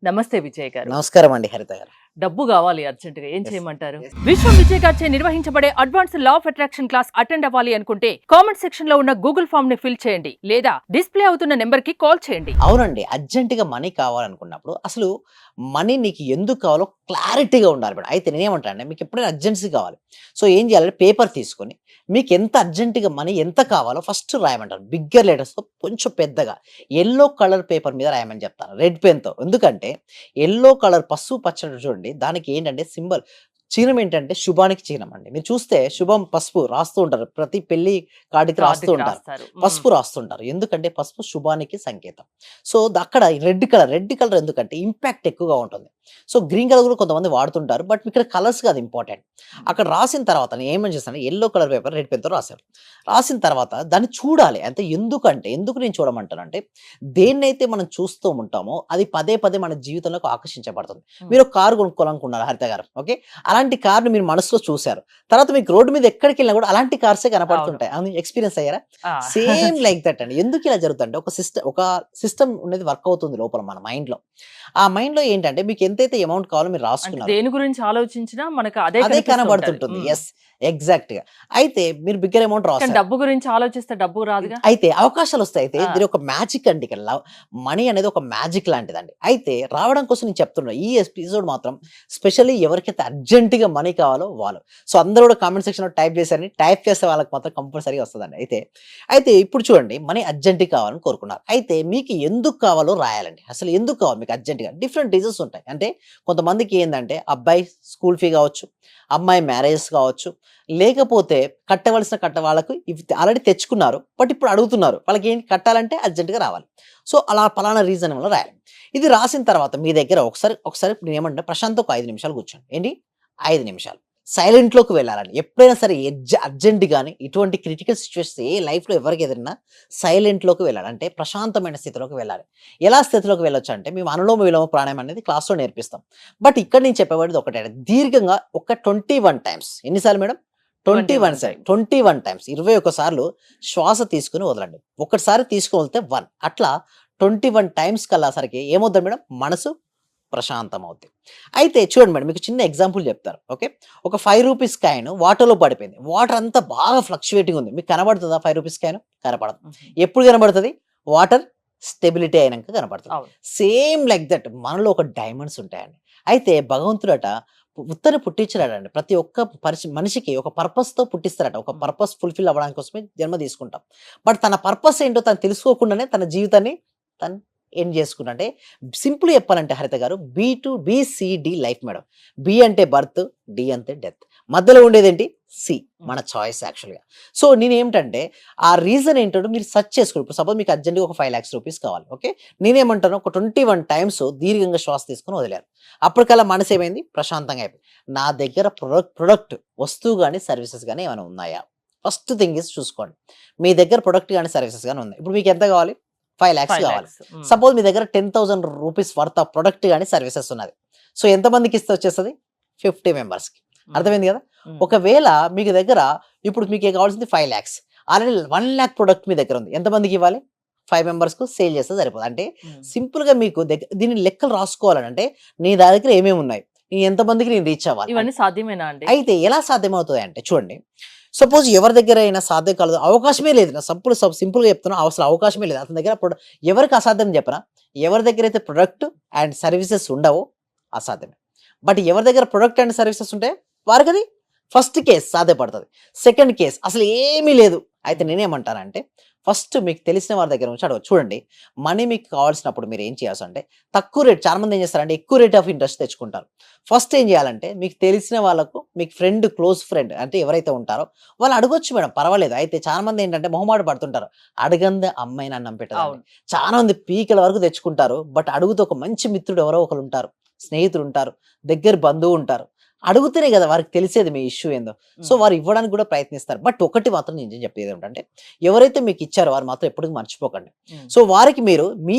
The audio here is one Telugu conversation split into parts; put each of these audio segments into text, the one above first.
నమస్తే విజయ్ గారు. నమస్కారం అండి హరిత గారు. డబ్బు గావాలి అర్జెంట్‌గా ఏం యెస్. చేయమంటారు? యెస్. విశ్వం విజయ్ గారిచే నిర్వహించబడే advanced law of attraction class attend అవ్వాలి అనుకుంటే కామెంట్ సెక్షన్ లో ఉన్న గూగుల్ ఫామ్ ని ఫిల్ చేయండి లేదా డిస్ప్లే అవుతున్న నెంబర్ కి కాల్ చేయండి. అవునండి. అర్జెంట్‌గా మనీ కావాలనుకున్నప్పుడు అసలు మనీ నీకు ఎందుకు కావాలో క్లారిటీగా ఉండాలి మేడం. అయితే నేనేమంటానంటే మీకు ఎప్పుడైనా అర్జెన్సీ కావాలి. సో ఏం చేయాలంటే పేపర్ తీసుకొని మీకు ఎంత అర్జెంట్‌గా మనీ ఎంత కావాలో ఫస్ట్ రాయమంటాను. బిగ్గర్ లెటర్స్‌తో కొంచెం పెద్దగా యెల్లో కలర్ పేపర్ మీద రాయమని చెప్తాను. రెడ్ పెన్‌తో. ఎందుకంటే యెల్లో కలర్ పసుపు పచ్చడి చూడండి దానికి ఏంటంటే సింబల్ చిహ్నం ఏంటంటే శుభానికి చిహ్నం అండి. మీరు చూస్తే శుభం పసుపు రాస్తూ ఉంటారు. ప్రతి పెళ్లి కార్డ్‌కి రాస్తూ కార్డ్‌కి ఉంటారు. రాస్తారు. పసుపు రాస్తుంటారు. ఎందుకంటే పసుపు శుభానికి సంకేతం. సో, అక్కడ రెడ్ కలర్ ఎందుకంటే ఇంపాక్ట్ ఎక్కువగా ఉంటుంది. సో, గ్రీన్ కలర్ కూడా కొంతమంది వాడుతుంటారు. బట్ ఇక్కడ కలర్స్ కాదు ఇంపార్టెంట్. అక్కడ రాసిన తర్వాత నేను ఏమని చేస్తానంటే యెల్లో కలర్ పేపర్ రెడ్ పెన్‌తో రాశాను. రాసిన తర్వాత దాన్ని చూడాలి. అంటే ఎందుకు నేను చూడమంటానంటే దేన్నైతే మనం చూస్తూ ఉంటామో అది పదే పదే మన జీవితంలోకి ఆకర్షించబడుతుంది. హ్మ్. మీరు ఒక కారు కొనుక్కోవాలనుకున్నారు హరిత గారు. ఓకే. అలాంటి కార్‌ని మీరు మనసులో చూసారు. తర్వాత మీకు రోడ్డు మీద ఎక్కడికెళ్ళినా కూడా అలాంటి కార్సే అవును. కనపడుతుంటాయి. అవును ఎక్స్‌పీరియన్స్ అయ్యారా? ఆ! సేమ్ లైక్ దట్ అండి. ఎందుకు ఇలా జరుగుతుందంటే ఒక సిస్టమ్ అనేది వర్క్ అవుతుంది లోపల మన మైండ్‌లో. ఆ మైండ్‌లో ఏంటంటే మీకు ఎంతైతే అమౌంట్ కావాలో మీరు అంటే రాసుకున్నారు. దేని గురించి ఆలోచించినా మనకు అదే అదే కనిపిస్తూ ఉంటది. కనబడుతుంటుంది. హ్మ్. యెస్. ఎగ్జాక్ట్‌గా. అయితే మీరు బిగ్గర్ అమౌంట్ కానీ రాసారు. డబ్బు గురించి ఆలోచిస్తే డబ్బు రాదుగా. అయితే అవకాశాలొస్తాయి. అయితే ఆ! దీని ఒక మ్యాజిక్ అండి ఇక్కడ. మనీ అనేది ఒక మ్యాజిక్ లాంటిదండి. అయితే రావడం కోసం నేను చెప్తున్నా. ఈ ఎపిసోడ్ మాత్రం స్పెషల్లీ ఎవరికైతే అర్జెంట్‌గా మనీ కావాలో వాళ్ళు. సో, అందరూ కూడా కామెంట్ సెక్షన్‌లో టైప్ చేశారని. టైప్ చేస్తే వాళ్ళకి మాత్రం కంపల్సరీగా వస్తదండి. అయితే ఇప్పుడు చూడండి మనీ అర్జెంట్‌గా కావాలని కోరుకున్నారు. అయితే మీకు ఎందుకు కావాలో రాయాలండి. అసలు ఎందుకు కావాలి మీకు అర్జెంట్‌గా? డిఫరెంట్ రీజన్స్ ఉంటాయి. అంటే కొంతమందికి ఏందంటే అబ్బాయి స్కూల్ ఫీ కావచ్చు, అమ్మాయి మ్యారేజెస్ కావచ్చు, లేకపోతే కట్టవలసిన వాళ్ళకు ఇవి ఆల్రెడీ తెచ్చుకున్నారు. బట్ ఇప్పుడు అడుగుతున్నారు. వాళ్ళకేంటి కట్టాలంటే అర్జెంట్‌గా రావాలి. సో, అలా పలానా రీజన్ వల్ల రాయాలి. ఇది రాసిన తర్వాత మీ దగ్గర ఒకసారి నేనేమంటే ప్రశాంతంగా ఒక 5 నిమిషాలు కూర్చోండి. ఏంటి? 5 నిమిషాలు. సైలెంట్‌లోకి వెళ్ళాలండి. ఎప్పుడైనా సరే అర్జెంట్ గాని ఇటువంటి క్రిటికల్ సిట్యుయేషన్స్ లైఫ్‌లో ఎవరికి ఎదురైనా సైలెంట్‌లోకి వెళ్ళాలి. అంటే ప్రశాంతమైన స్థితిలోకి వెళ్ళాలి. ఎలా స్థితిలోకి వెళ్ళొచ్చంటే మేము అనులోమ విలోమ ప్రాణాయామం అనేది క్లాస్‌లో నేర్పిస్తాం. బట్ ఇక్కడ నేను చెప్పబడేది ఒకటే అండి. దీర్ఘంగా ఒక 21 టైమ్స్. ఎన్ని సార్లు మేడం? 21 sir times. 21 టైమ్స్ 21 సార్లు శ్వాస తీసుకొని వదలండి. ఒక్కసారి తీసుకొని వదిలితే 1 అట్లా 21 టైమ్స్ కల్లాసరికి ఏమవుద్ది మేడం? మనసు ప్రశాంతం అవుద్ది. అయితే చూడండి మేడం మీకు చిన్న ఎగ్జాంపుల్ చెప్తారు. ఓకే. ఒక ₹5 కాయిన్ వాటర్‌లో పడిపోయింది. వాటర్ అంతా బాగా ఫ్లక్చుయేటింగ్ ఉంది. మీకు కనబడుతదా ₹5 కాయిన్? కనపడదు. హుహు. ఎప్పుడు కనబడుతది? వాటర్ స్టెబిలిటీ అయినంక కనపడుతది. అవును. సేమ్ లైక్ దట్ మనలో ఒక డైమండ్స్ ఉంటాయండి. అయితే భగవంతుడట ఉత్తనే పుట్టించలేడండి. ప్రతి ఒక్క మనిషికి ఒక పర్పస్‌తో పుట్టిస్తారట. ఒక హ్మ్. పర్పస్ ఫుల్‌ఫిల్ అవ్వడానికి కోసమే జన్మ తీసుకుంటాం. బట్ తన పర్పస్ ఏంటో తను తెలుసుకోకుండానే తన జీవితాన్ని తను ఎండ్ చేసుకున్నా. అంటే సింపుల్‌గా చెప్పాలంటే హరిత గారు బీసీడీ లైఫ్ మేడం. బి అంటే బర్త్, డి అంటే డెత్. మధ్యలో ఉండేదేంటి? సి. హ్మ్. మన చాయిస్ యాక్చువల్‌గా. సో, నేనేమిటంటే ఆ రీజన్ ఏంటో మీరు సెర్చ్ చేసుకోండి. ఇప్పుడు సపోజ్ మీకు అర్జెంట్‌గా ఒక ₹5,00,000 కావాలి. ఓకే. నేనేమంటాను ఒక 21 టైమ్స్ దీర్ఘంగా శ్వాస తీసుకొని వదిలారు. అప్పటికల్లా మనసేమైంది? ప్రశాంతంగా అయిపోయింది. నా దగ్గర ప్రొడక్ట్ వస్తువు గాని, సర్వీసెస్ గాని ఏమైనా ఉన్నాయా? ఫస్ట్ థింగ్ ఈస్ చూసుకోండి. మీ దగ్గర ప్రొడక్ట్ గాని, సర్వీసెస్ గాని ఉన్నాయి. ఇప్పుడు మీకు ఎంత కావాలి? 5,00,000 కావాలి. 5,00,000. హ్మ్. సపోజ్ మీ దగ్గర ₹10,000 వర్త్ ఆఫ్ ప్రొడక్ట్ గాని, సర్వీసెస్ ఉన్నది. సో, ఎంతమందికి ఇస్తే వచ్చేస్తది? 50 మెంబర్స్‌కి. హ్మ్. అర్థమైంది కదా! హ్మ్. ఒకవేళ మీకు దగ్గర ఇప్పుడు మీకు కావాల్సింది 5,00,000 ఆల్రెడీ 1,00,000 ప్రొడక్ట్ మీ దగ్గర ఉంది. ఎంతమందికి ఇవ్వాలి? 5 మెంబర్స్‌కు సేల్ చేస్తే సరిపోదు. అంటే హ్మ్. సింపుల్‌గా మీకు దీన్ని లెక్కలు రాసుకోవాలని అంటే నీ దగ్గర ఏమేమి ఉన్నాయి? ఎంతమందికి నేను రీచ్ అవ్వాలి? ఇవన్నీ సాధ్యమేనా అండి? అయితే ఎలా సాధ్యమవుతది అంటే చూడండి. సపోజ్ ఎవరి దగ్గర అయినా సాధ్యం కాలేదు. అవకాశమే లేదు. నా సింపుల్‌గా చెప్తున్నా. అసలు అవకాశమే లేదు. అతని దగ్గర ఎవరికి అసాధ్యం చెప్పనా? ఎవరి దగ్గరైతే ప్రొడక్ట్ అండ్ సర్వీసెస్ ఉండవో అసాధ్యమే. బట్ ఎవరి దగ్గర ప్రొడక్ట్ అండ్ సర్వీసెస్ ఉంటాయో వారికది ఫస్ట్ కేస్ సాధ్యపడతది. సెకండ్ కేస్ అసలు ఏమీ లేదు. అయితే హ్మ్. నేనేమంటానంటే ఫస్ట్ మీకు తెలిసిన వారి దగ్గర నుంచి అడగొచ్చు. చూడండి మనీ మీకు కావాల్సినప్పుడు మీరు ఏం చేయాల్సంటే తక్కువ రేట్ చాలామంది ఏం చేస్తారంటే ఎక్కువ రేట్ ఆఫ్ ఇంట్రెస్ట్ తెచ్చుకుంటారు. ఫస్ట్ ఏం చేయాలంటే మీకు తెలిసిన వాళ్ళకు మీకు క్లోజ్ ఫ్రెండ్ అంటే ఎవరైతే ఉంటారో వాళ్ళు అడగొచ్చు మేడం పర్వాలేదు. అయితే చాలా మంది ఏంటంటే మొహమాట పడుతుంటారు. అడగందే అమ్మాయిని అన్నం పెట్టదండి. అవును. చాలా మంది పీకల వరకు తెచ్చుకుంటారు. బట్ అడుగుతూ ఒక మంచి మిత్రుడు ఎవరో ఒకరు ఉంటారు. స్నేహితులు ఉంటారు. దగ్గర బంధువు ఉంటారు. అడుగుతేనే కదా వారికి తెలిసేది మీ ఇష్యూ ఏందో. సో, హ్మ్. వారు ఇవ్వడానికి కూడా ప్రయత్నిస్తారు. బట్ ఒకటి మాత్రం నేను చెప్పేది ఏమిటంటే ఎవరైతే మీకు ఇచ్చారో వారు మాత్రం ఎప్పటికి మర్చిపోకండి. హ్మ్. సో, వారికి మీరు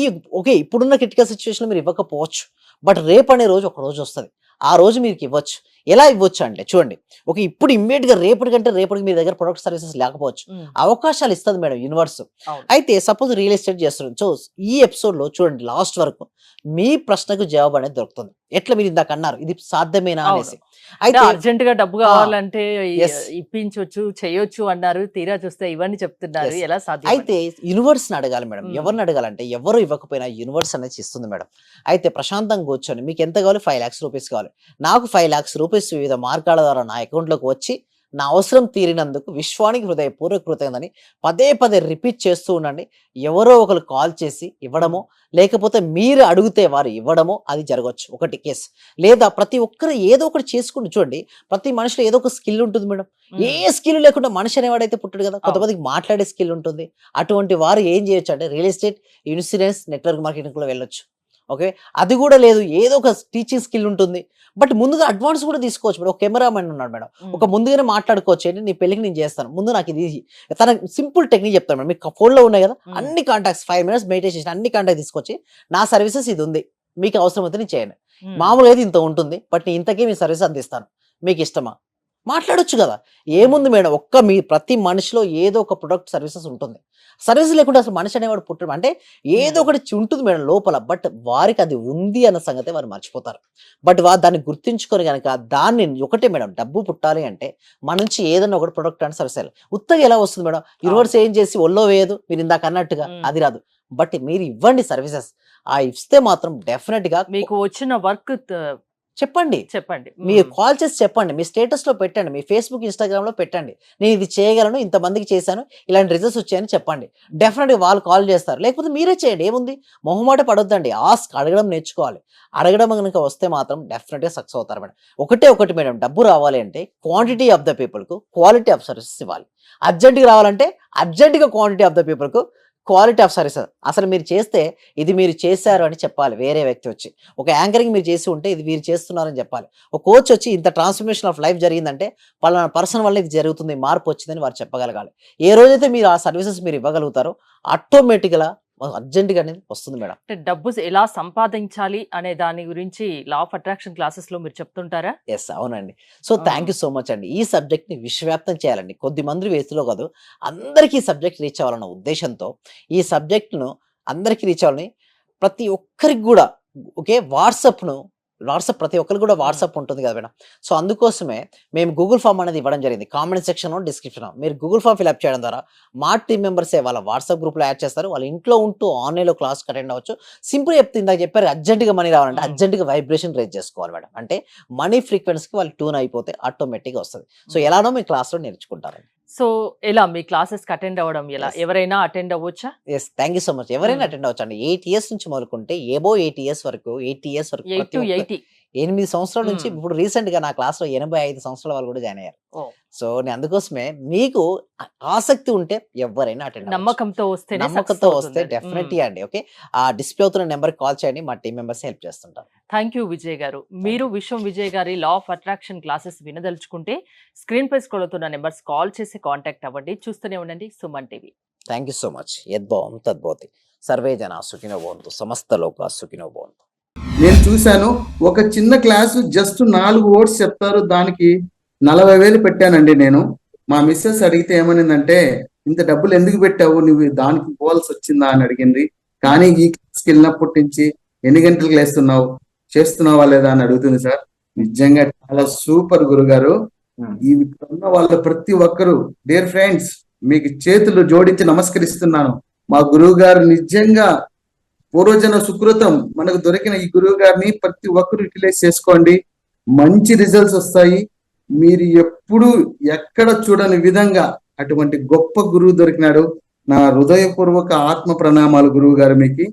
ఓకే. ఇప్పుడున్న క్రిటికల్ సిట్యుయేషన్‌లో మీరు ఇవ్వకపోవచ్చు. బట్ రేపనే రోజు ఒక రోజు వస్తది. ఆ రోజు మీకు ఇవ్వచ్చు. ఎలా ఇవ్వచ్చు అంటే చూడండి, ఇప్పుడు ఇమ్మీడియట్‌గా రేపటికి మీ దగ్గర ప్రొడక్ట్ సర్వీసెస్ లేకపోవచ్చు. అవకాశాలు ఇస్తది మేడం యూనివర్స్. అవును. అయితే సపోజ్ రియల్ ఎస్టేట్ చేస్తున్నారు. సో, ఈ ఎపిసోడ్‌లో చూడండి లాస్ట్ వరకు మీ ప్రశ్నకు జవాబు అనేది దొరుకుతుంది. ఎట్లా మీరు ఇందాక అన్నారు ఇది సాధ్యమేనా అవును. అనేసి. అంటే అయితే అర్జెంట్‌గా డబ్బు ఆ! కావాలంటే యెస్. ఇప్పించొచ్చు, చేయొచ్చు అన్నారు. తీరా చూస్తే ఇవన్నీ చెప్తున్నారు. యెస్. ఎలా సాధ్యమని? అయితే యూనివర్స్‌ని అడగాలి మేడం. హ్మ్. ఎవరిని అడగాలంటే ఎవరు ఇవ్వకపోయినా యూనివర్స్ అనేది ఇస్తుంది మేడం. అయితే ప్రశాంతంగా కూర్చొని మీకు ఎంత కావాలి? ₹5,00,000 కావాలి. నాకు ₹5,00,000 వివిధ మార్గాల ద్వారా నా అకౌంట్‌లోకి వచ్చి నా అవసరం తీరినందుకు విశ్వానికి హృదయపూర్వక కృతజ్ఞతని పదే పదే రిపీట్ చేస్తూ ఉండండి. ఎవరో ఒకళ్ళు కాల్ చేసి ఇవ్వడమో, లేకపోతే మీరు అడిగితే వారు ఇవ్వడమో అది జరగొచ్చు. ఒకటి కేస్. లేదా ప్రతి ఒక్కరు ఏదో ఒకటి చేసుకుంటూ చూడండి. ప్రతి మనిషిలో ఏదో ఒక స్కిల్ ఉంటుంది మేడం. ఏ హ్మ్. స్కిల్ లేకుండా మనిషి అనేవాడైతే పుట్టడు కదా! అవును. కొంతమందికి మాట్లాడే స్కిల్ ఉంటుంది. అటువంటి వారు ఏం చేయొచ్చు అంటే రియల్ ఎస్టేట్, ఇన్సూరెన్స్, నెట్వర్క్ మార్కెటింగ్‌లో వెళ్ళొచ్చు. ఓకే. అది కూడా లేదు ఏదో ఒక టీచింగ్ స్కిల్ ఉంటుంది. బట్ ముందుగా అడ్వాన్స్ కూడా తీసుకోవచ్చు మేడం. ఒక కెమెరామన్ ఉన్నాడు మేడం. ఒక హ్మ్. ముందుగానే మాట్లాడుకోవచ్చు. ఏంటి నీ పెళ్ళికి నేను చేస్తాను. ముందు నాకు ఇది తన సింపుల్ టెక్నిక్ చెప్తాను మేడం. మీకు ఫోన్‌లో ఉన్నాయి కదా! హ్మ్. అన్ని కాంటాక్ట్స్ 5 మినిట్స్ మెడిటేషన్ అన్ని కాంటాక్ట్ తీసుకొచ్చి నా సర్వీసెస్ ఇది ఉంది. మీకు అవసరమైతే నేను చేయండి. హ్మ్. మామూలుగా అయితే ఇంత ఉంటుంది. బట్ నేను ఇంతకే మీ సర్వీస్ అందిస్తాను. మీకు ఇష్టమా? మాట్లాడొచ్చు కదా! హ్మ్. ఏముంది మేడం మీ ప్రతి మనిషిలో ఏదో ఒక ప్రొడక్ట్ సర్వీసెస్ ఉంటుంది. సర్వీస్ లేకుండా అసలు మనిషి అనేవాడు పుట్టడు. అంటే ఏదో హ్మ్. ఒకటి ఉంటుంది మేడం లోపల. బట్ వారికి అది ఉంది అన్న సంగతే వారు మర్చిపోతారు. బట్ దాన్ని గుర్తుంచుకొని గనక దాన్ని ఒకటే మేడం డబ్బు పుట్టాలి అంటే మన నుంచి ఏదన్నా ఒకటి ప్రొడక్ట్ అండ్ సర్వీస్ చేయాలి. ఉత్తగా ఎలా వస్తుంది మేడం? అవును. యూనివర్స్ ఏం చేసి ఒళ్ళో వేయదు. మీరు ఇందాక అన్నట్టుగా హ్మ్. అది రాదు. బట్ మీరు ఇవ్వండి సర్వీసెస్. ఇస్తే మాత్రం డెఫినిట్‌గా మీకు వచ్చిన వర్క్ చెప్పండి. చెప్పండి. మీరు హ్మ్. కాల్ చేసి చెప్పండి. మీ స్టేటస్‌లో పెట్టండి. మీ ఫేస్‌బుక్, ఇన్‌స్టాగ్రామ్‌లో పెట్టండి. నేను ఇది చేయగలను. ఇంతమందికి చేశాను. ఇలాంటి రిజల్ట్స్ వచ్చాయని చెప్పండి. డెఫినిట్‌గా వాళ్ళు కాల్ చేస్తారు. లేకపోతే మీరే చేయండి. ఏముంది? మొహమాట పడొద్దండి. అడగడం నేర్చుకోవాలి. అడగడం గనుక వస్తే మాత్రం డెఫినిట్‌గా సక్సెస్ అవుతారు మేడం. ఒకటి మేడం డబ్బు రావాలి అంటే క్వాంటిటీ ఆఫ్ ద పీపుల్‌కు క్వాలిటీ ఆఫ్ సర్వీసెస్ ఇవ్వాలి. అర్జెంట్‌గా రావాలంటే అర్జెంట్‌గా క్వాంటిటీ ఆఫ్ ద పీపుల్‌కు క్వాలిటీ ఆఫ్ సర్వీసెస్. అసలు మీరు చేస్తే ఇది మీరు చేశారు అని చెప్పాలి వేరే వ్యక్తి వచ్చి. ఒక యాంకరింగ్ మీరు చేసి ఉంటే ఇది మీరు చేస్తున్నారని చెప్పాలి. ఒక కోచ్ వచ్చి ఇంత ట్రాన్స్‌ఫర్మేషన్ ఆఫ్ లైఫ్ జరిగిందంటే పలానా పర్సన్ వల్ల ఇది జరుగుతుంది. మార్పు వచ్చిందని వారు చెప్పగలగాలి. ఏ రోజైతే మీరు ఆ సర్వీసెస్ మీరు ఇవ్వగలుగుతారో ఆటోమేటిక్‌గా అర్జెంట్‌గా అనేది వస్తుంది మేడం. అంటే డబ్బు ఎలా సంపాదించాలి అనే దాని గురించి లా ఆఫ్ అట్రాక్షన్ క్లాసెస్‌లో మీరు చెప్తుంటారా? యెస్. అవునండి. సో, ఆ! థాంక్ యూ సో మచ్ అండి. ఈ సబ్జెక్ట్‌ని విశ్వవ్యాప్తం చేయాలండి. కొద్దిమంది వేస్‌లో కాదు. అందరికీ ఈ సబ్జెక్ట్ రీచ్ అవ్వాలన్న ఉద్దేశ్యంతో ఈ సబ్జెక్ట్‌ను అందరికి రీచ్ అవ్వాలని ప్రతి ఒక్కరికి గూడా ఓకే. వాట్సాప్ ప్రతి ఒక్కరికి కూడా హ్మ్. వాట్సాప్ ఉంటుంది కదా మేడం. సో, అందుకోసమే మేము గూగుల్ ఫార్మ్ అనేది ఇవ్వడం జరిగింది. కామెంట్ సెక్షన్‌లో, డిస్క్రిప్షన్‌లో. మీరు గూగుల్ ఫార్మ్ ఫిల్ అప్ చేయడం ద్వారా మా టీమ్ మెంబర్సే వాళ్ళ వాట్సాప్ గ్రూప్‌లో యాడ్ చేస్తారు. వాళ్ళ ఇంట్లో ఉంటూ ఆన్‌లైన్‌లో క్లాస్‌కి అటెండ్ అవ్వచ్చు. సింపుల్‌గా చెప్తే ఇందాక చెప్పారు అర్జెంట్‌గా మనీ రావాలంటే హ్మ్. అర్జెంట్‌గా వైబ్రేషన్ రైజ్ చేసుకోవాలి మేడం. అంటే మనీ ఫ్రీక్వెన్సీకి వాళ్ళు ట్యూన్ అయిపోతే ఆటోమేటిక్‌గా వస్తది. సో, హ్మ్. ఎలానో మీ క్లాస్‌లో నేర్చుకుంటారండి. సో, ఎలా మీ క్లాసెస్‌కి అటెండ్ అవ్వడం ఎలా? యెస్. ఎవరైనా అటెండ్ అవ్వొచ్చా? Yes. Thank you so much. ఎవరైనా హ్మ్. అటెండ్ అవ్వచ్చండి. 8 ఇయర్స్ నుంచి మొదలుకుంటే అబోవ్ 8 ఇయర్స్ వరకు 80 ఇయర్స్ వరకు 8 ప్రతి టు ఒక్క 80. 8 సంవత్సరాల నుంచి హ్మ్. ఇప్పుడు రీసెంట్‌గా నా క్లాస్‌లో 85 సంవత్సరాల వాళ్ళు కూడా జాయిన్ అయ్యారు. ఓహ్! సో, నేను అందుకోసమే మీకు ఆసక్తి ఉంటే ఎవ్వరైనా అటెండ్ అవ్వచ్చు. నమ్మకంతో వస్తేనే సక్సెస్ నమ్మకంతో వస్తే అవుతుందది. హ్మ్. డెఫినెట్‌లీ అండి. ఓకే. ఆ డిస్‌ప్లే అవుతున్న నంబర్‌కి కాల్ చేయండి. మా టీమ్ మెంబర్స్ హెల్ప్ చేస్తుంటారు. థాంక్ యూ విజయ్ గారు. థాంక్ మీరు యూ. విశ్వం విజయ్ గారి లా ఆఫ్ అట్రాక్షన్ క్లాసెస్ వినదలుచుకుంటే స్క్రీన్‌పై స్క్రోల్ అవుతున్న నంబర్స్ కాల్ చేసి కాంటాక్ట్ అవ్వండి. చూస్తూనే ఉండండి Suman TV. Thank you so much. యద్భావం తద్భవతి. సర్వే జనా సుఖినో భవంతు. సమస్త లోకా సుఖినో భవంతు. నేను చూశాను. ఒక చిన్న క్లాసు జస్ట్ 4 వర్డ్స్ చెప్తారు. దానికి 40,000 పెట్టానండి నేను. మా మిసెస్ అడిగితే ఏమనిందంటే, ఇంత డబ్బులు ఎందుకు పెట్టావు? నువ్వు దానికి పోవాల్సి వచ్చిందా అని అడిగింది. కానీ ఈ క్లాస్కి వెళ్ళినప్పటి నుంచి ఎన్ని గంటలకు లేస్తున్నావు? చేస్తున్నావా లేదా అని అడుగుతుంది సార్. నిజంగా చాలా సూపర్ గురుగారు. ఈ ఉన్న వాళ్ళ ప్రతి ఒక్కరు డియర్ ఫ్రెండ్స్ మీకు చేతులు జోడించి నమస్కరిస్తున్నాను. మా గురువు గారు నిజంగా పూర్వజన సుకృతం మనకు దొరికిన ఈ గురువు గారిని ప్రతి ఒక్కరు యూటిలైజ్ చేసుకోండి. మంచి రిజల్ట్స్ వస్తాయి. మీరు ఎప్పుడు ఎక్కడ చూడని విధంగా అటువంటి గొప్ప గురువు దొరికినాడు. నా హృదయపూర్వక ఆత్మ ప్రణామాలు గురువు గారు మీకు.